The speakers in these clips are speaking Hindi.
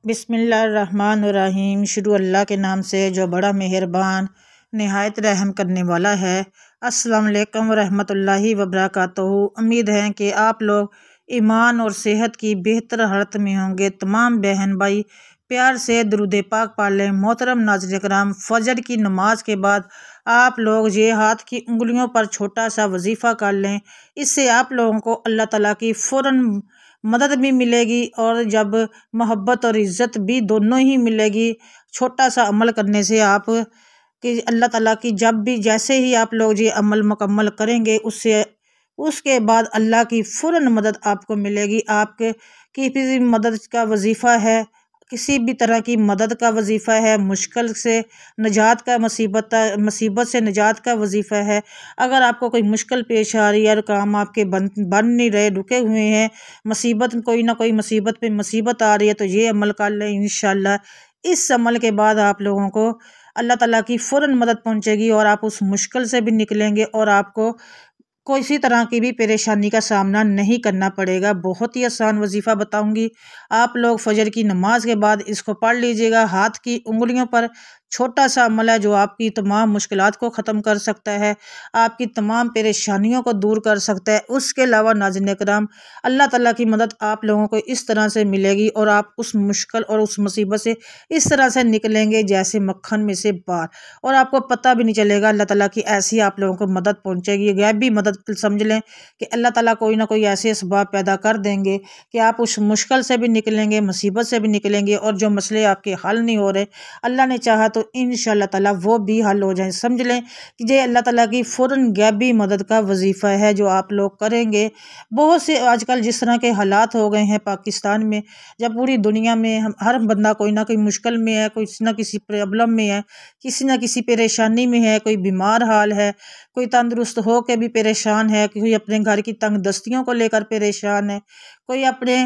बिस्मिल्लाहिर्रहमानिर्रहीम। शुरू अल्लाह के नाम से जो बड़ा मेहरबान नहायत रहम करने वाला है। अस्सलाम वालेकुम रहमतुल्लाहि व बरकातहू। उम्मीद है कि आप लोग ईमान और सेहत की बेहतर हालत में होंगे। तमाम बहन भाई प्यार से दुरूद पाक पढ़ लें। मोहतरम नाज़रीन कराम, फजर की नमाज के बाद आप लोग ये हाथ की उंगलियों पर छोटा सा वजीफ़ा कर लें। इससे आप लोगों को अल्लाह ताला की फ़ौरन मदद भी मिलेगी और जब मोहब्बत और इज़्ज़त भी दोनों ही मिलेगी। छोटा सा अमल करने से आप कि अल्लाह ताला की जब भी जैसे ही आप लोग ये अमल मुकम्मल करेंगे उसके बाद अल्लाह की फ़ौरन मदद आपको मिलेगी। आपके किसी मदद का वजीफ़ा है, किसी भी तरह की मदद का वजीफ़ा है, मुश्किल से निजात का मुसीबत से निजात का वजीफ़ा है। अगर आपको कोई मुश्किल पेश आ रही है और काम आपके बन नहीं रहे, रुके हुए हैं, मुसीबत कोई ना कोई मुसीबत पे मुसीबत आ रही है, तो ये अमल कर लें। इंशाअल्लाह इस अमल के बाद आप लोगों को अल्लाह ताला की फ़ौरन मदद पहुंचेगी और आप उस मुश्किल से भी निकलेंगे और आपको किसी तरह की भी परेशानी का सामना नहीं करना पड़ेगा। बहुत ही आसान वजीफ़ा बताऊंगी, आप लोग फजर की नमाज के बाद इसको पढ़ लीजिएगा। हाथ की उंगलियों पर छोटा सा अमल है जो आपकी तमाम मुश्किलात को ख़त्म कर सकता है, आपकी तमाम परेशानियों को दूर कर सकता है। उसके अलावा नाज़रीन कराम, अल्लाह ताला की मदद आप लोगों को इस तरह से मिलेगी और आप उस मुश्किल और उस मुसीबत से इस तरह से निकलेंगे जैसे मक्खन में से बाहर, और आपको पता भी नहीं चलेगा। अल्लाह ताला की ऐसी आप लोगों को मदद पहुंचेगी, गैबी मदद समझ लें कि अल्लाह ताला कोई ना कोई ऐसे असबाब पैदा कर देंगे कि आप उस मुश्किल से भी निकलेंगे, मुसीबत से भी निकलेंगे और जो मसले आपके हल नहीं हो रहे, अल्लाह ने चाहा तो इंशाअल्लाह ताला वो भी हल हो जाए। समझ लें कि ये अल्लाह ताला की फ़ौरन गैबी मदद का वजीफ़ा है जो आप लोग करेंगे। बहुत से आजकल जिस तरह के हालात हो गए हैं पाकिस्तान में, जब पूरी दुनिया में हर बंदा कोई ना कोई मुश्किल में है, कोई ना किसी प्रॉब्लम में है, किसी ना किसी परेशानी में है, कोई बीमार हाल है, कोई तंदुरुस्त हो के भी परेशान है, कोई अपने घर की तंग दस्तियों को लेकर परेशान है, कोई अपने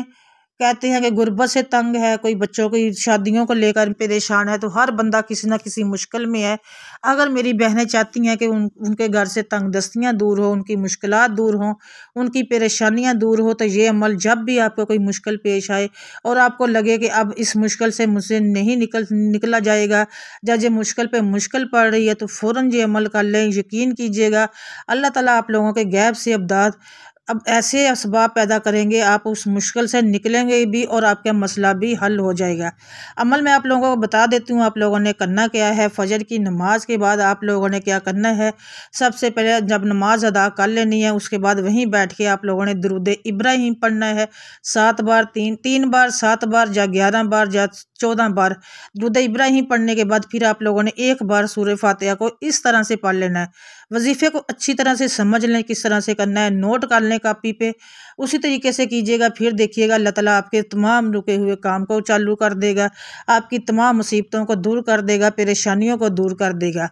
कहते हैं कि गुर्बत से तंग है, कोई बच्चों की शादियों को लेकर परेशान है। तो हर बंदा किसी ना किसी मुश्किल में है। अगर मेरी बहनें चाहती हैं कि उनके घर से तंग दस्तियाँ दूर हो, उनकी मुश्किलात दूर हों, उनकी परेशानियाँ दूर हो, तो ये अमल जब भी आपको कोई मुश्किल पेश आए और आपको लगे कि अब इस मुश्किल से मुझसे नहीं निकला जाएगा, जब ये मुश्किल पे मुश्किल पड़ रही है, तो फ़ौरन ये अमल कर लें। यकीन कीजिएगा अल्लाह ताला आप लोगों के गैब से अब ऐसे असबाब पैदा करेंगे, आप उस मुश्किल से निकलेंगे भी और आपका मसला भी हल हो जाएगा। अमल मैं आप लोगों को बता देती हूँ आप लोगों ने करना क्या है। फजर की नमाज के बाद आप लोगों ने क्या करना है, सबसे पहले जब नमाज अदा कर लेनी है उसके बाद वहीं बैठ के आप लोगों ने दुरूद इब्राहिम पढ़ना है 7 बार, 3 बार, 7 बार या 11 बार या 14 बार। दुरूद इब्राहिम पढ़ने के बाद फिर आप लोगों ने एक बार सूरह फातिहा को इस तरह से पढ़ लेना है। वजीफ़े को अच्छी तरह से समझ लें किस तरह से करना है, नोट कर लें कापी पे, उसी तरीके से कीजिएगा। फिर देखिएगा अल्लाह ताला आपके तमाम रुके हुए काम को चालू कर देगा, आपकी तमाम मुसीबतों को दूर कर देगा, परेशानियों को दूर कर देगा।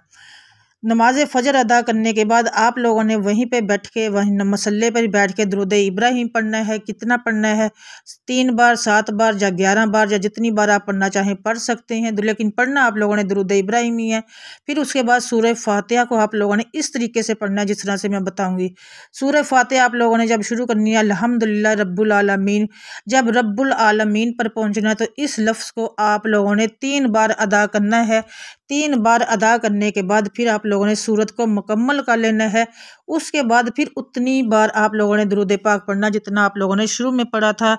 नमाज फ़जर अदा करने के बाद आप लोगों ने वहीं पे बैठ के वहीं मसल्ले पर बैठ के दुरूद इब्राहिम पढ़ना है। कितना पढ़ना है, 3 बार, 7 बार या 11 बार या जितनी बार आप पढ़ना चाहें पढ़ सकते हैं, लेकिन पढ़ना आप लोगों ने दुरूद इब्राहिम ही है। फिर उसके बाद सूरह फातिहा को आप लोगों ने इस तरीके से पढ़ना है जिस तरह से मैं बताऊँगी। सूरह फातिहा आप लोगों ने जब शुरू करनी है अल्हम्दुलिल्लाह रब्बुल आलमीन, जब रब्बुल आलमीन पर पहुँचना है तो इस लफ्ज़ को आप लोगों ने 3 बार अदा करना है। 3 बार अदा करने के बाद फिर आप लोगों ने सूरत को मुकम्मल कर लेना है। उसके बाद फिर उतनी बार आप लोगों ने दुरूद पाक पढ़ना जितना आप लोगों ने शुरू में पढ़ा था।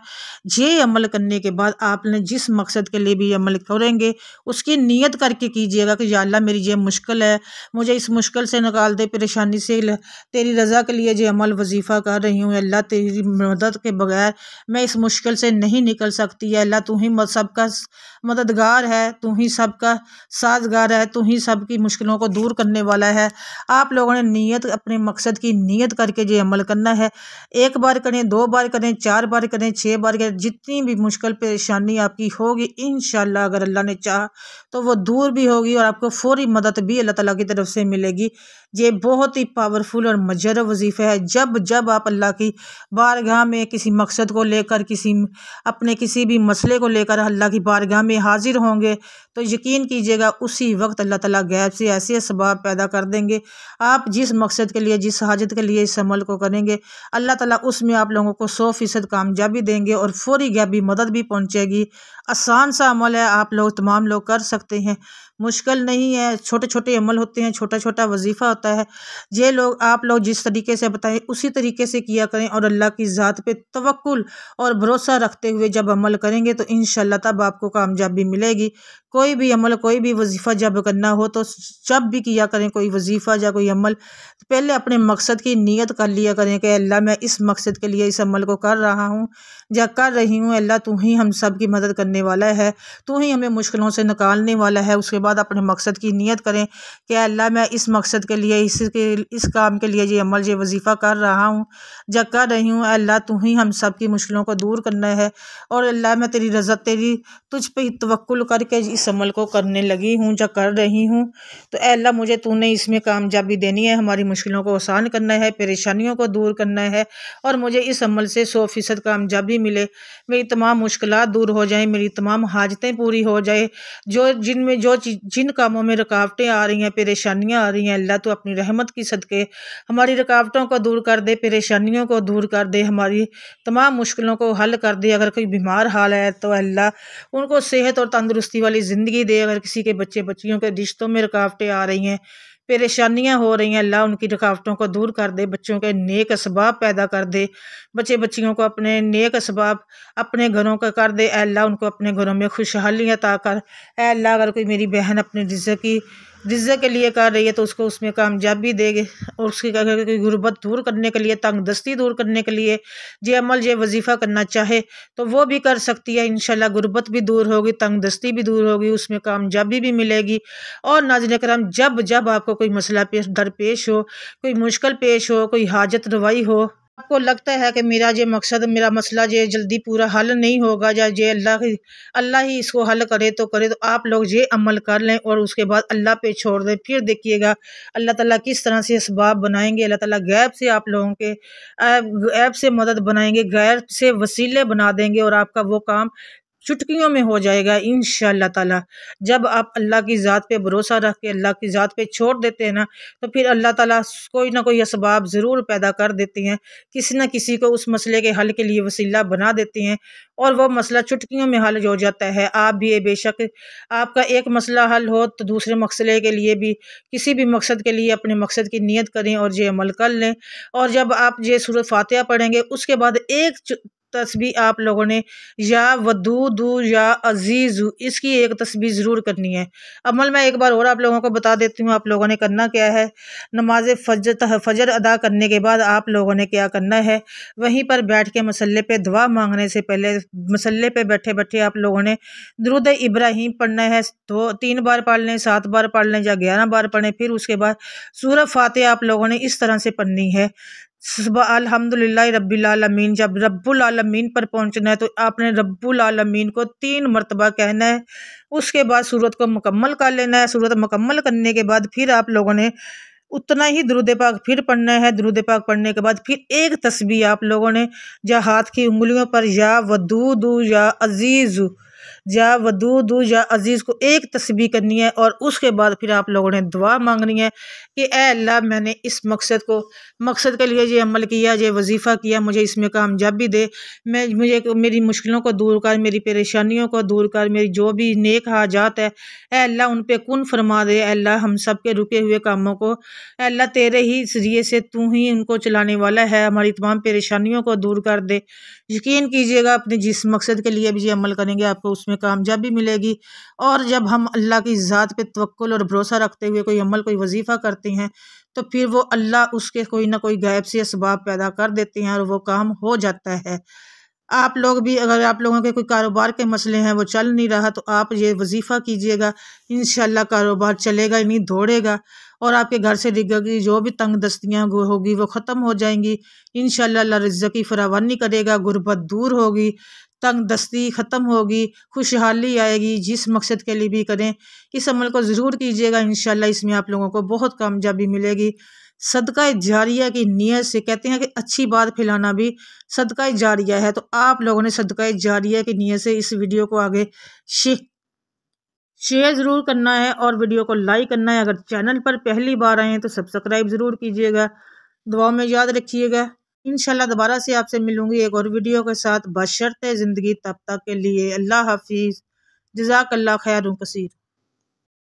ये अमल करने के बाद आपने जिस मकसद के लिए भी अमल करेंगे उसकी नीयत करके कीजिएगा कि या अल्लाह मेरी ये मुश्किल है, मुझे इस मुश्किल से निकाल दे, परेशानी से, तेरी रज़ा के लिए ये अमल वजीफ़ा कर रही हूँ। अल्लाह तेरी मदद के बगैर मैं इस मुश्किल से नहीं निकल सकती है। अल्लाह तू ही सबका मददगार है, तू ही सबका साजगार है, तू ही सबकी मुश्किलों को दूर करने वाला है। आप लोगों ने नीयत, अपने मकसद की नीयत करके ये अमल करना है। 1 बार करें, 2 बार करें, 4 बार करें, 6 बार करें, जितनी भी मुश्किल परेशानी आपकी होगी इंशाअल्लाह अगर अल्लाह ने चाहा तो वो दूर भी होगी और आपको फौरी मदद भी अल्लाह ताला की तरफ से मिलेगी। ये बहुत ही पावरफुल और मुजर्रब वजीफ़ा है। जब जब आप अल्लाह की बारगाह में किसी मकसद को लेकर, किसी भी मसले को लेकर अल्लाह की बारगाह में हाजिर होंगे तो यकीन कीजिएगा उसी उसी वक्त अल्लाह ताला गैब से ऐसे असबाब पैदा कर देंगे। आप जिस मकसद के लिए, जिस हाजत के लिए इस अमल को करेंगे, अल्लाह ताला उसमें आप लोगों को 100% कामयाबी देंगे और फौरी गैबी मदद भी पहुँचेगी। आसान सा अमल है, आप लोग तमाम लोग कर सकते हैं, मुश्किल नहीं है। छोटे छोटे अमल होते हैं, छोटा छोटा वजीफ़ा होता है। ये लोग आप लोग जिस तरीके से बताएं उसी तरीके से किया करें और अल्लाह की ज़ात पे तवक्कुल और भरोसा रखते हुए जब अमल करेंगे तो इंशाल्लाह तब आपको कामयाबी मिलेगी। कोई भी अमल, कोई भी वजीफ़ा जब करना हो तो जब भी किया करें कोई वजीफ़ा या कोई अमल, तो पहले अपने मकसद की नीयत कर लिया करें कि अल्लाह मैं इस मकसद के लिए इस अमल को कर रहा हूँ या कर रही हूँ। अल्लाह तू ही हम सब की मदद करने वाला है, तू ही हमें मुश्किलों से निकालने वाला है। उसके बाद अपने मकसद की नीयत करें कि अल्लाह मैं इस मकसद के लिए, इस काम के लिए ये अमल, ये वजीफ़ा कर रहा हूँ या कर रही हूँ। अल्लाह तू ही हम सब की मुश्किलों को दूर करना है और अल्लाह मैं तेरी रज़ा, तेरी तुझ पे ही तवक्कुल करके इस अमल को करने लगी हूँ या कर रही हूँ। तो अल्लाह मुझे तूने इसमें कामयाबी देनी है, हमारी मुश्किलों को आसान करना है, परेशानियों को दूर करना है और मुझे इस अमल से 100% कामयाबी मिले। मेरी तमाम मुश्किलात दूर हो जाएं, मेरी तमाम हाजतें पूरी हो जाए। जिन कामों में रुकावटें आ रही हैं, परेशानियाँ आ रही हैं, अल्लाह तो अपनी रहमत की सदके हमारी रुकावटों को दूर कर दे, परेशानियों को दूर कर दे, हमारी तमाम मुश्किलों को हल कर दे। अगर कोई बीमार हाल है तो अल्लाह उनको सेहत और तंदुरुस्ती वाली ज़िंदगी दे। अगर किसी के बच्चे बच्चियों के रिश्तों में रुकावटें आ रही हैं, परेशानियां हो रही हैं, अल्लाह उनकी रुकावटों को दूर कर दे, बच्चों के नेक असबाब पैदा कर दे, बच्चे बच्चियों को अपने नेक असबाब अपने घरों का कर दे। अल्लाह उनको अपने घरों में खुशहाली अता कर। अल्लाह अगर कोई मेरी बहन अपने रिज़्क़ के लिए कर रही है तो उसको उसमें कामयाबी देगे और उसकी अगर कोई गुर्बत दूर करने के लिए, तंग दस्ती दूर करने के लिए ये अमल, ये वजीफ़ा करना चाहे तो वो भी कर सकती है। इंशाल्लाह गुर्बत भी दूर होगी, तंग दस्ती भी दूर होगी, उसमें कामयाबी भी मिलेगी। और नाज़रीन करम, जब जब आपको कोई मसला दरपेश हो, कोई मुश्किल पेश हो, कोई हाजत रवाई हो, आपको लगता है कि मेरा ये मकसद, मेरा मसला ये जल्दी पूरा हल नहीं होगा या ये अल्लाह ही इसको हल करे, तो आप लोग ये अमल कर लें और उसके बाद अल्लाह पे छोड़ दें। फिर देखिएगा अल्लाह ताला किस तरह से असबाब बनाएंगे। अल्लाह ताला गैब से आप लोगों के गैब से मदद बनाएंगे, गैब से वसीले बना देंगे और आपका वो काम चुटकियों में हो जाएगा इंशाअल्लाह ताला। जब आप अल्लाह की ज़ात पे भरोसा रख के अल्लाह की ज़ात पे छोड़ देते हैं ना, तो फिर अल्लाह ताला कोई ना कोई असबाब ज़रूर पैदा कर देते हैं, किसी न किसी को उस मसले के हल के लिए वसीला बना देते हैं और वो मसला चुटकियों में हल हो जाता है। आप भी बेशक आपका एक मसला हल हो तो दूसरे मसले के लिए भी, किसी भी मकसद के लिए अपने मकसद की नीयत करें और ये अमल कर लें। और जब आप ये सूरत फातिहा पढ़ेंगे उसके बाद एक तस्बीह आप लोगों ने या वदूदू या अजीज़ु, इसकी एक तस्बीह ज़रूर करनी है। अमल मैं एक बार और आप लोगों को बता देती हूँ, आप लोगों ने करना क्या है। नमाज फजर अदा करने के बाद आप लोगों ने क्या करना है, वहीं पर बैठ के मसल्ले पे दुआ मांगने से पहले मसल्ले पे बैठे बैठे आप लोगों ने दुरूद इब्राहीम पढ़ना है। तो 3 बार पढ़ लें, 7 बार पढ़ लें या 11 बार पढ़ें। फिर उसके बाद सूरह फातिहा आप लोगों ने इस तरह से पढ़नी है, सुबह अल्हम्दुलिल्लाह रब्बिल आलमीन। जब रब्बुल आलमीन पर पहुंचना है तो आपने रब्बुल आलमीन को 3 मरतबा कहना है। उसके बाद सूरत को मुकम्मल कर लेना है। सूरत मुकम्मल करने के बाद फिर आप लोगों ने उतना ही दुरूद पाक फिर पढ़ना है। दुरूद पाक पढ़ने के बाद फिर एक तस्बीह आप लोगों ने या हाथ की उंगलियों पर या वदूदू या अजीज़, या वदूदू या अजीज़ को एक तस्बीह करनी है और उसके बाद फिर आप लोगों ने दुआ मांगनी है कि ए अल्लाह, मैंने इस मकसद के लिए ये अमल किया, ये वजीफ़ा किया, मुझे इसमें कामयाबी दे। मुझे मेरी मुश्किलों को दूर कर, मेरी परेशानियों को दूर कर, मेरी जो भी नेक हाजात है ए अल्लाह उन पे कुन फरमा दे। अल्लाह हम सब के रुके हुए कामों को अल्लाह तेरे ही ज़रिए से तू ही उनको चलाने वाला है, हमारी तमाम परेशानियों को दूर कर दे। यकीन कीजिएगा अपने जिस मकसद के लिए भी ये अमल करेंगे आपको उसमें कामयाबी मिलेगी। और जब हम अल्लाह की ज़ात पे तवक्कुल और भरोसा रखते हुए कोई अमल, कोई वजीफ़ा करते हैं तो फिर वो अल्लाह उसके कोई ना कोई गायब से असबाब पैदा कर देते हैं और वो काम हो जाता है। आप लोग भी, अगर आप लोगों के कोई कारोबार के मसले हैं, वो चल नहीं रहा, तो आप ये वजीफ़ा कीजिएगा, इंशाअल्लाह कारोबार चलेगा, नहीं दौड़ेगा और आपके घर से की जो भी तंग दस्तियाँ होगी वो ख़त्म हो जाएंगी। इंशाअल्लाह अल्लाह रिज़्क़ की फरावानी करेगा, गुर्बत दूर होगी, तंग दस्ती ख़त्म होगी, खुशहाली आएगी। जिस मकसद के लिए भी करें इस अमल को ज़रूर कीजिएगा, इंशाअल्लाह इसमें आप लोगों को बहुत कामयाबी मिलेगी। सदका जारिया की नीयत से, कहते हैं कि अच्छी बात फैलाना भी सदका जारिया है, तो आप लोगों ने सदका जारिया की नीयत से इस वीडियो को आगे शेयर ज़रूर करना है और वीडियो को लाइक करना है। अगर चैनल पर पहली बार आए हैं तो सब्सक्राइब ज़रूर कीजिएगा। दुआ में याद रखिएगा। इंशाल्लाह दोबारा से आपसे मिलूंगी एक और वीडियो के साथ, बशर्ते ज़िंदगी तब तक के लिए। अल्लाह हाफिज़। जज़ाकल्लाह खैरुन कसीर।